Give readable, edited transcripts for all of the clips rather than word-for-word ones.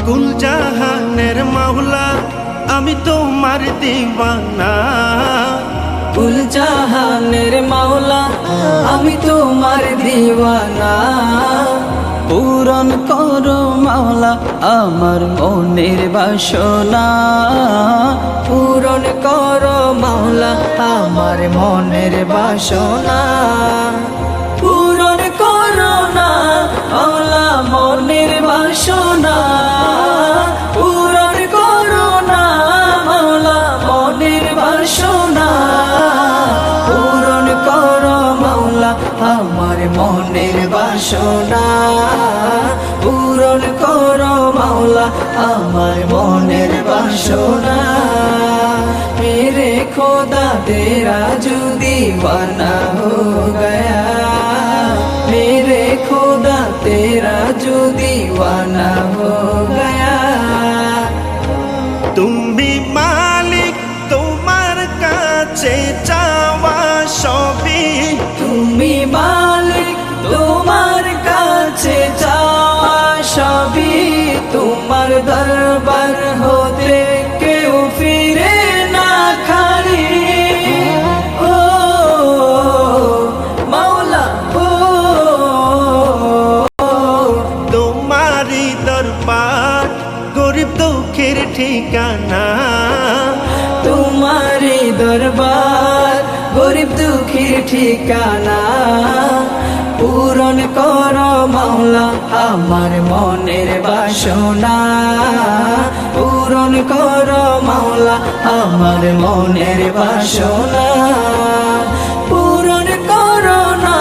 কুল জাহানের মাওলা আমি তোমার দিওয়ানা। কুল জাহানের মাওলা আমি তোমার দিওয়ানা। পূরণ করো মাওলা আমার মনের বাসনা। পূরণ করো মাওলা আমার মনের বাসনা। পূরণ করো না মাওলা মনের বাসনা। পূরণ করো না মাওলা মনের বাসনা। পূরণ করো মাওলা আমার মনের বাসনা। পূরণ করো মাওলা আমার মনের বাসনা। मेरे खुदा तेरा जो दीवाना हो गया। मेरे खुदा तेरा जो दीवाना हो गया। তুমি মালিক তোমার কাছে চাওয়া সবই। তুমি মালিক তোমার কাছে চাওয়া সবই। তোমার দরবার হতে কেউ ফিরে না খালি। ও মাওলা ও তোমারই দরবার গরিব দুঃখের ঠিকানা। তোমারি দরবার গরিব দুঃখীর ঠিকানা। পূরণ করো মাওলা আমার মনের বাসনা। পূরণ করো মাওলা আমার মনের বাসনা। পূরণ করো না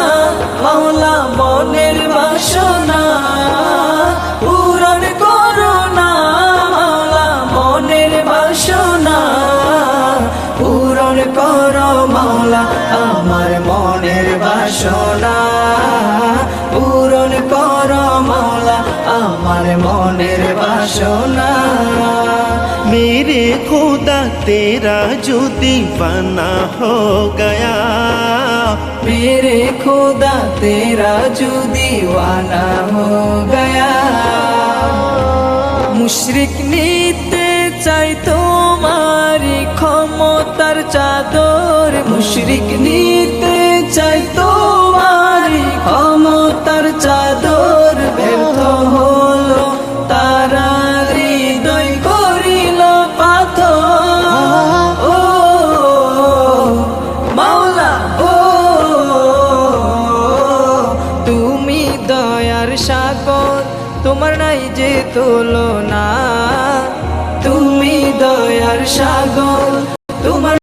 মাওলা মনের বাসনা। পূরণ করো না মাওলা মনের বাসনা। পূরণ করো মাওলা আমার মনের বাসনা। পূরণ করো মাওলা আমার মনের বাসনা। मेरे खुदा तेरा जो दीवाना हो गया। मेरे खुदा तेरा जो दीवाना हो गया। मुशरिक নিতে চাই তোমারি ক্ষমতার চাদর। মুশরিক নিতে চাই তোমারি ক্ষমতার চাদর। ব্যর্থ হলো তারা হৃদয় করিল পাথর। ও মাওলা ও তুমি দয়ার সাগর তোমার নাই যে তুলনা। তুমি দয়ার সাগর তোমার